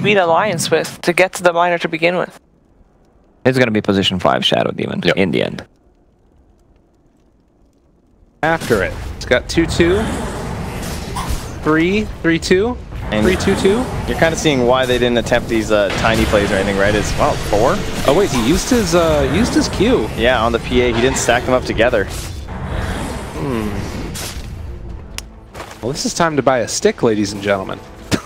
beat Alliance with to get to the miner to begin with. It's going to be position 5 Shadow Demon in the end. After it. It's got 2-2. 3-3-2. And 3-2-2. You're kind of seeing why they didn't attempt these tiny plays or anything, right? It's, well, 4. Oh wait, he used his Q. Yeah, on the PA, he didn't stack them up together. Well, this is time to buy a stick, ladies and gentlemen.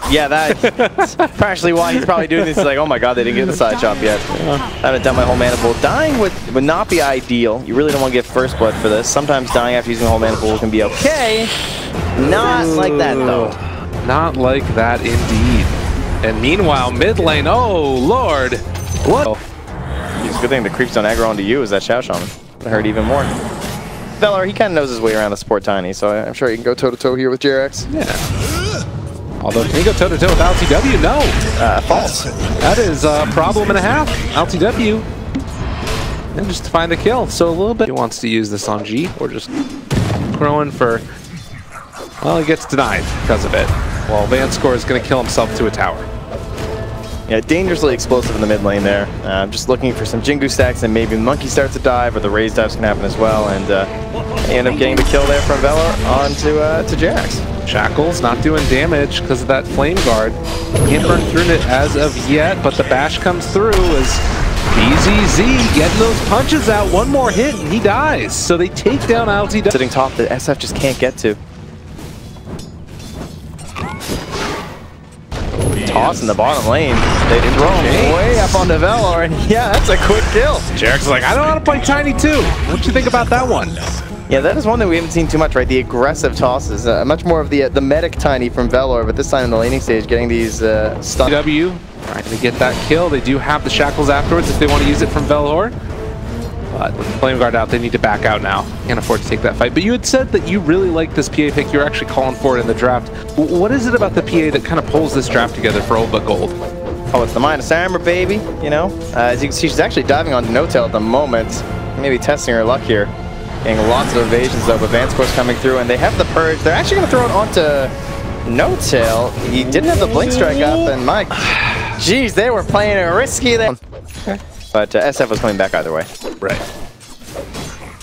Yeah, that's partially why he's probably doing this. He's like, oh my god, they didn't get the side chop yet. I haven't done my whole mana pool. Dying would not be ideal. You really don't want to get first blood for this. Sometimes dying after using the whole mana pool can be okay. Not like that, though. Not like that, indeed. And meanwhile, mid lane, oh lord. What? It's a good thing the creeps don't aggro onto you as that Shadow Shaman. It hurt even more. Velar, he kind of knows his way around the support Tiny, so I'm sure he can go toe-to-toe here with JRX. Yeah. Although, can he go toe-to-toe with LTW? No. False. That is a problem and a half. LTW. And just to find the kill. So a little bit. He wants to use this on G, or just throwing for... Well, he gets denied because of it. Well, Vanscore is going to kill himself to a tower. Yeah, dangerously explosive in the mid lane there. Just looking for some Jingu stacks, and maybe Monkey starts to dive, or the raise dives can happen as well, and they end up getting the kill there from Velar onto to JRX. Shackles not doing damage because of that Flame Guard. Can't burn through it as of yet, but the bash comes through as BZZ getting those punches out. One more hit and he dies. So they take down LTW. Sitting top that SF just can't get to. Toss in the bottom lane. They throw him way up onto Velar, and yeah, that's a quick kill. JRX is like, I don't want to play Tiny too. What you think about that one? Yeah, that is one that we haven't seen too much, right? The aggressive tosses. Much more of the medic Tiny from Velar, but this time in the laning stage, getting these stun. W trying to get that kill. They do have the shackles afterwards if they want to use it from Velar. But with the Flame Guard out, they need to back out now. Can't afford to take that fight. But you had said that you really like this PA pick. You're actually calling for it in the draft. What is it about the PA that kind of pulls this draft together for Old But Gold? Oh, it's the Midas armor, baby. You know, as you can see, she's actually diving onto No-Tail at the moment. Maybe testing her luck here. Getting lots of evasions though, but Vanscore's coming through, and they have the Purge. They're actually going to throw it onto No-Tail. He didn't have the Blink Strike up, and Mike, geez, they were playing it risky there. But SF was coming back either way. Right.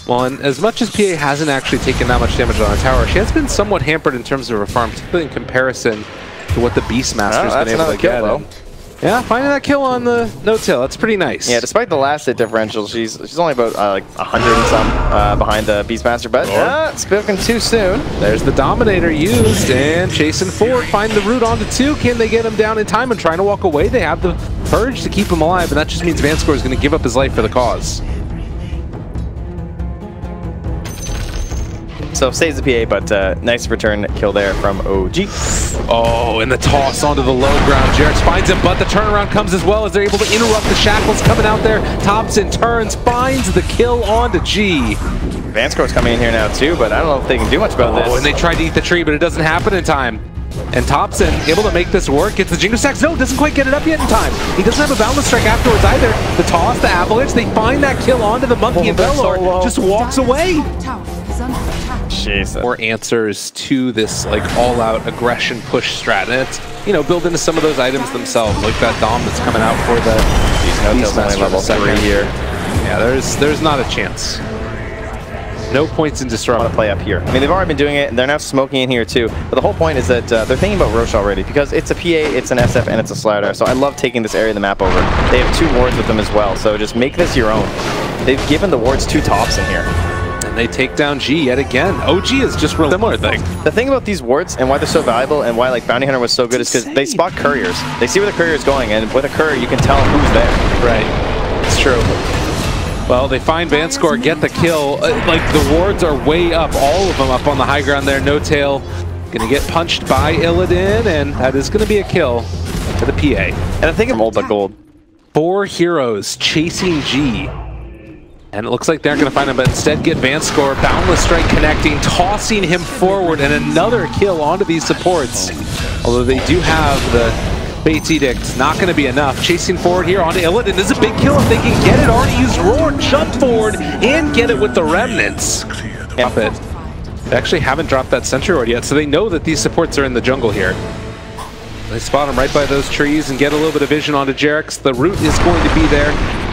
Well, and as much as PA hasn't actually taken that much damage on a tower, she has been somewhat hampered in terms of her farm, particularly in comparison to what the Beastmaster's been able to get. Yeah, finding that kill on the No-Tail, that's pretty nice. Yeah, despite the last hit differential, she's only about like 100 and some behind the Beastmaster, but spoken too soon. There's the Dominator used, and chasing forward, find the root onto 2. Can they get him down in time and trying to walk away? They have the Purge to keep him alive, and that just means Vanscore is going to give up his life for the cause. So saves the PA, but nice return kill there from OG. Oh, and the toss onto the low ground. JRX finds him, but the turnaround comes as well as they're able to interrupt the shackles coming out there. Thompson turns, finds the kill onto G. Vanscore's coming in here now too, but I don't know if they can do much about this. Oh, and they tried to eat the tree, but it doesn't happen in time. And Thompson able to make this work, gets the Jingle Stacks. No, doesn't quite get it up yet in time. He doesn't have a Boundless Strike afterwards either. The toss, the Avalanche, they find that kill onto the Monkey, and Velar just walks away. Jeez. More answers to this like all-out aggression push strat, and it's, you know, built into some of those items themselves, like that Dom that's coming out for the Beastmaster level 3 here. Yeah, there's not a chance. No points in Disrupt. I want to play up here. I mean, they've already been doing it, and they're now smoking in here too. But the whole point is that they're thinking about Roche already, because it's a PA, it's an SF, and it's a StarLadder. So I love taking this area of the map over. They have 2 wards with them as well, so just make this your own. They've given the wards 2 tops in here. And they take down G yet again. OG is just real similar thing. The thing about these wards and why they're so valuable and why like Bounty Hunter was so good is because they spot couriers. They see where the courier is going, and with a courier you can tell who's there. Right. It's true. Well, they find Vanscore, get the kill. Like, the wards are way up, all of them up on the high ground there. No-Tail gonna get punched by Illidan, and that is gonna be a kill to the PA. And I think I'm Old But Gold. 4 heroes chasing G. And it looks like they're gonna find him, but instead get Vanscore, Boundless Strike connecting, tossing him forward, and another kill onto these supports. Although they do have the Bates Edict, not going to be enough. Chasing forward here onto Illidan is a big kill if they can get it. Already used Roar, jump forward, and get it with the Remnants. Drop it. They actually haven't dropped that Sentry Ward yet, so they know that these supports are in the jungle here. They spot him right by those trees and get a little bit of vision onto Jerix. The root is going to be there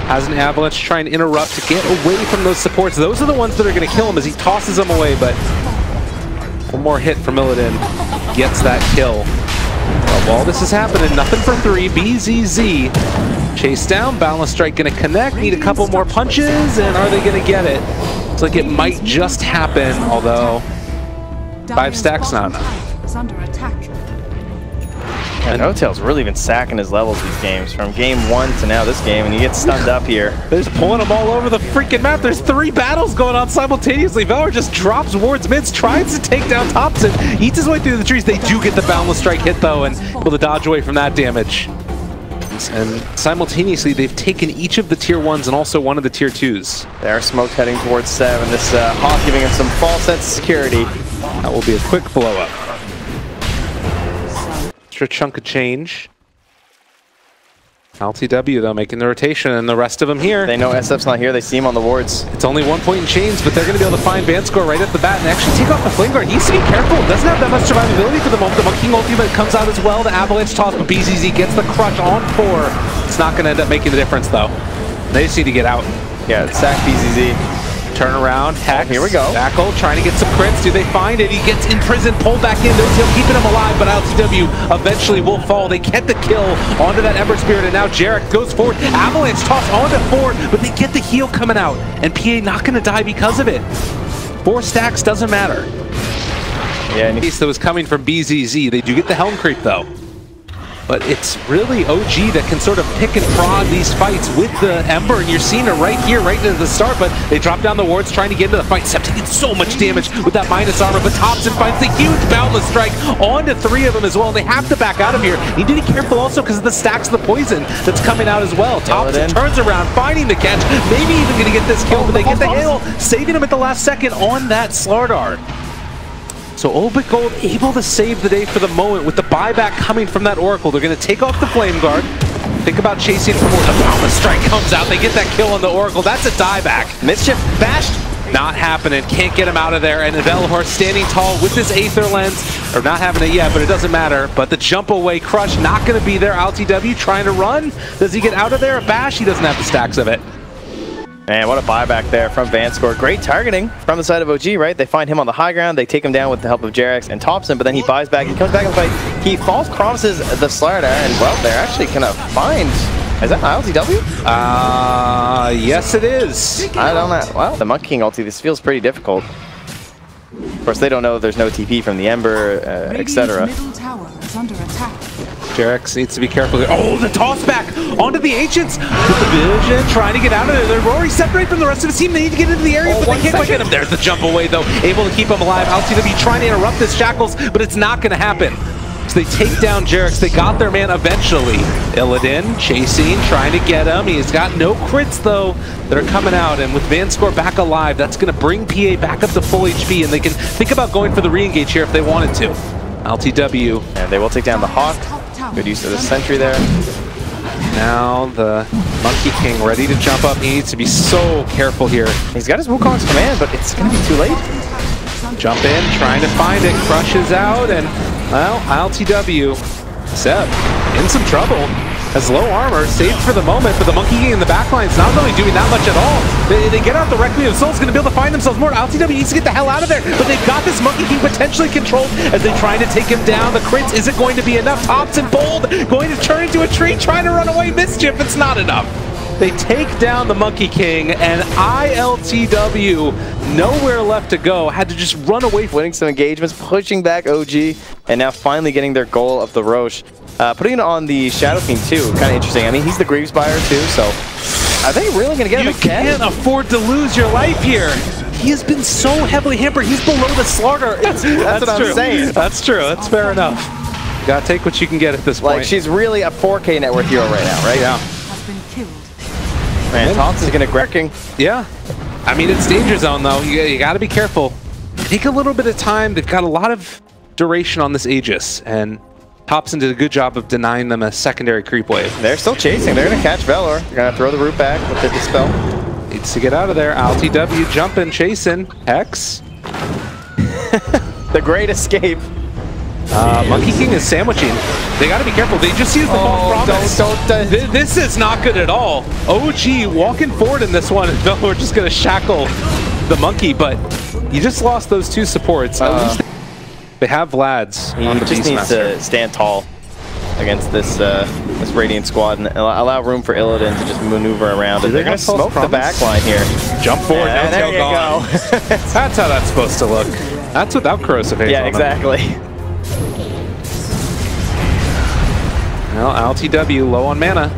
as an Avalanche trying to interrupt to get away from those supports. Those are the ones that are going to kill him as he tosses them away, but one more hit from Illidan gets that kill. Well, while this is happening, nothing for 3. BZZ chase down, Boundless Strike going to connect, need a couple more punches, and are they going to get it? Looks like it might just happen, although 5 stacks not enough. Under attack. And N0tail's really been sacking his levels these games, from game 1 to now this game, and he gets stunned up here. They're just pulling him all over the freaking map. There's 3 battles going on simultaneously. Valor just drops wards mids, tries to take down Thompson, eats his way through the trees. They do get the Boundless Strike hit though, and able to dodge away from that damage. And simultaneously, they've taken each of the tier 1s and also one of the tier 2s. They're smoked heading towards 7. This Hawk giving him some false sense of security. That will be a quick blow up. Extra chunk of change. LTW though making the rotation, and the rest of them here. They know SF's not here, they see him on the wards. It's only 1 point in chains, but they're going to be able to find Vanscore right at the bat and actually take off the Flame Guard. Needs to be careful, doesn't have that much survivability for the moment. The Monkey King ultimate comes out as well. The Avalanche toss, but BZZ gets the crush on 4. It's not going to end up making the difference though. They just need to get out. Yeah, sack BZZ. Turn around, Hex. Here we go. Backle, trying to get some crits. Do they find it? He gets in prison, pulled back in. N0tail keeping him alive, but LTW eventually will fall. They get the kill onto that Ember Spirit, and now Jerix goes forward. Avalanche toss onto 4, but they get the heal coming out, and PA not going to die because of it. 4 stacks doesn't matter. Yeah, and That was coming from BZZ. They do get the Helm Creep, though. But it's really OG that can sort of pick and prod these fights with the Ember, and you're seeing it right here, right into the start, but they drop down the wards trying to get into the fight. Sep taking so much damage with that minus armor, but Thompson finds the huge Boundless Strike onto 3 of them as well, and they have to back out of here. You need to be careful also because of the stacks of the poison that's coming out as well. Thompson turns around, finding the catch, maybe even going to get this kill, but they get the hail, saving him at the last second on that StarLadder. So Obit Gold able to save the day for the moment with the buyback coming from that Oracle. They're going to take off the Flame Guard. Think about chasing for the Boundless Strike comes out. They get that kill on the Oracle. That's a dieback. MidasHim bashed. Not happening. Can't get him out of there. And Velhor standing tall with his Aether Lens. Or not having it yet, but it doesn't matter. But the jump away crush not going to be there. LTW trying to run. Does he get out of there? Bash, he doesn't have the stacks of it. Man, what a buyback there from Vanscore. Great targeting from the side of OG, right? They find him on the high ground. They take him down with the help of Jerix and Thompson, but then he buys back. He comes back in the fight. He false promises the StarLadder, and well, they're actually going to find... Is that LTW? Yes it is. I don't know. Well, the Monkey King ulti, this feels pretty difficult. Of course, they don't know there's no TP from the Ember, etc. Middle tower is under attack. Jerix needs to be careful here. Oh, the toss back onto the Ancients with the vision, trying to get out of there. They're already separated from the rest of the team. They need to get into the area, but they can't quite get him. There's the jump away, though. Able to keep him alive. LTW trying to interrupt this Shackles, but it's not going to happen. So they take down Jerix. They got their man eventually. Illidan chasing, trying to get him. He's got no crits, though, that are coming out. And with Vanscore back alive, that's going to bring PA back up to full HP, and they can think about going for the re-engage here if they wanted to. LTW. And they will take down the Hawk. Good use of the sentry there. Now the Monkey King ready to jump up. He needs to be so careful here. He's got his Wukong's command, but it's going to be too late. Jump in, trying to find it, crushes out, and, well, LTW. Sep in some trouble. Has low armor, saved for the moment, but the Monkey King in the backline is not really doing that much at all. They get out the Requiem of Souls, going to be able to find themselves more. LTW needs to get the hell out of there, but they've got this Monkey King potentially controlled as they try to take him down. The crits isn't going to be enough. Thompson bold, going to turn into a tree, trying to run away. MidasHim, it's not enough. They take down the Monkey King, and ILTW, nowhere left to go, had to just run away. Winning some engagements, pushing back OG, and now finally getting their goal of the Roche. Putting it on the Shadow Fiend too, kind of interesting. I mean, he's the Greaves buyer too, so are they really going to get him again? You can't afford to lose your life here. He has been so heavily hampered. He's below the StarLadder. That's what I'm saying. That's true. That's fair enough. You gotta take what you can get at this point. Like, she's really a 4K net worth hero right now, right? Yeah. Has been killed. Man, Thompson's going to Grecking. Yeah. I mean, it's danger zone, though. You got to be careful. Take a little bit of time. They've got a lot of duration on this Aegis, and Thompson did a good job of denying them a secondary creep wave. They're still chasing. They're going to catch Velor. They're going to throw the root back with the Dispel. Needs to get out of there. LTW jumping, chasing. Hex. The great escape. Monkey King is sandwiching. They got to be careful. They just used the false promise. This is not good at all. OG walking forward in this one. No, we're just going to shackle the monkey, but you just lost those two supports. At least they have Vlad's. He just needs to stand tall against this this Radiant squad and allow room for Illidan to just maneuver around. They're going to smoke the back line here. Jump forward. And there you go. That's how that's supposed to look. That's without corrosive haze. Yeah, exactly. Well, LTW low on mana.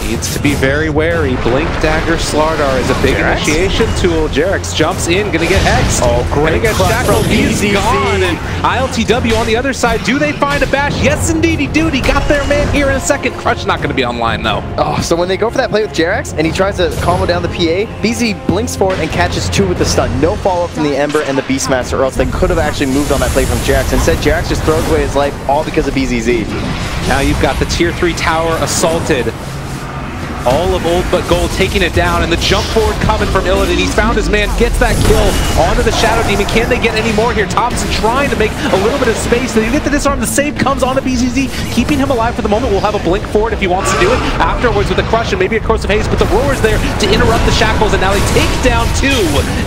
Needs to be very wary. Blink Dagger StarLadder is a big initiation tool. Jerax jumps in, gonna get hexed. Oh, great. Gonna get shackled. He's gone. And ILTW on the other side. Do they find a bash? Yes, indeed, he do. He got their man here in a second. Crush not gonna be online though. Oh, so when they go for that play with Jerax and he tries to combo down the PA, BZ blinks forward and catches 2 with the stun. No follow-up from the Ember and the Beastmaster, or else they could have actually moved on that play from Jerax. Instead, Jerax just throws away his life, all because of BZZ. Now you've got the tier 3 tower assaulted. All of Old But Gold taking it down, and the jump forward coming from Illidan. He's found his man, gets that kill onto the Shadow Demon. Can they get any more here? Thompson trying to make a little bit of space. They get the disarm. The save comes onto BZZ, keeping him alive for the moment. We'll have a blink forward if he wants to do it. Afterwards with a crush and maybe a corrosive haze, but the roar's there to interrupt the shackles, and now they take down 2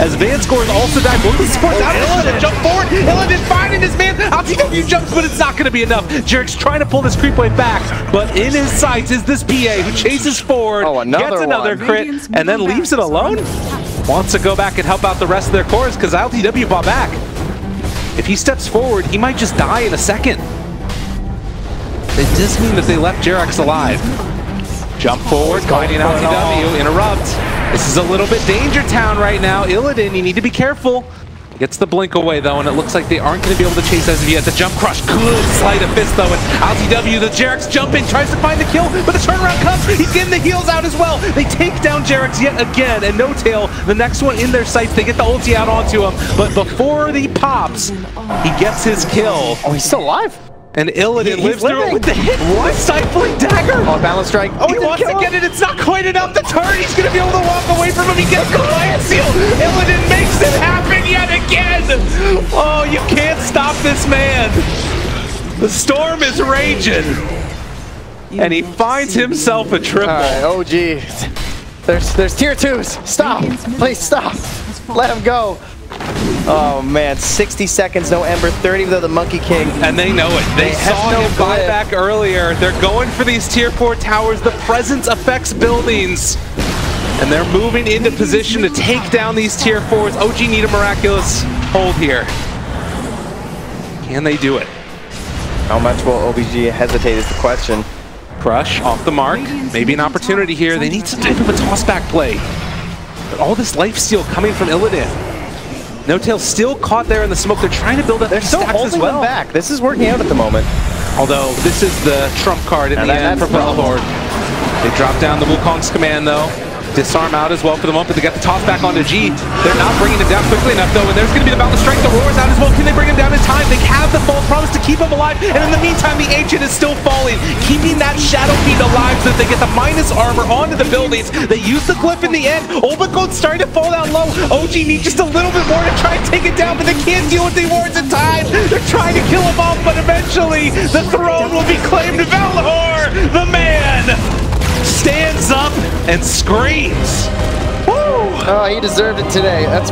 as Vanscore also died. Both the supports out. Illidan jump forward. Illidan finding his man. LTW jumps, but it's not going to be enough. Jerax trying to pull this creep wave back, but in his sights is this PA who chases forward. Gets another crit, and then leaves it alone? Wants to go back and help out the rest of their cores because LTW bought back. If he steps forward, he might just die in a second. It does mean that they left Jerax alive. Jump forward, finding LTW, interrupt. This is a little bit danger town right now. Illidan, you need to be careful. Gets the blink away though, and it looks like they aren't going to be able to chase as of yet. The jump crush, good sleight of fist though, and LTW, the Jerax jumping, tries to find the kill, but the turnaround comes. He's getting the heals out as well. They take down Jerax yet again, and No Tail, the next one in their sights. They get the ulti out onto him, but before he pops, he gets his kill. Oh, he's still alive. And Illidan lives through it with the hit. What? Stifling dagger. Oh, balance strike. Oh, he wants to get it. It's not quite enough. The turn. He's going to be able to walk away from him. He gets the Lion Seal. Illidan makes it happen yet again. Oh, you can't stop this man. The storm is raging. And he finds himself a triple. All right, OG. There's tier 2s. Stop. Please stop. Let him go. Oh man, 60 seconds, no Ember, 30 without the Monkey King. And they know it. They saw him buy back earlier. They're going for these tier 4 towers. The presence affects buildings. And they're moving into position to take down these tier 4s. OG need a miraculous hold here. Can they do it? How much will OBG hesitate is the question. Crush off the mark. Maybe an opportunity here. They need some type of a toss-back play. But all this lifesteal coming from Illidan. No Tail still caught there in the smoke. They're trying to build up They're still stacks as holding well. them back. This is working out at the moment. Although this is the trump card in the end for Horde. They drop down the Wukong's command though. Disarm out as well for the moment. They got the toss back onto G. They're not bringing him down quickly enough though, and there's going to be the Boundless Strike. The Roar's out as well. Can they bring him down in time? They have the false promise to keep him alive, and in the meantime, the Ancient is still falling, keeping that Shadow Fiend alive so that they get the minus armor onto the buildings. They use the Glyph in the end. Olbagold's starting to fall down low. OG need just a little bit more to try and take it down, but they can't deal with the wards in time. They're trying to kill him off, but eventually, the throne will be claimed to Valor, the man! Stands up and screams. Woo! Oh, he deserved it today. That's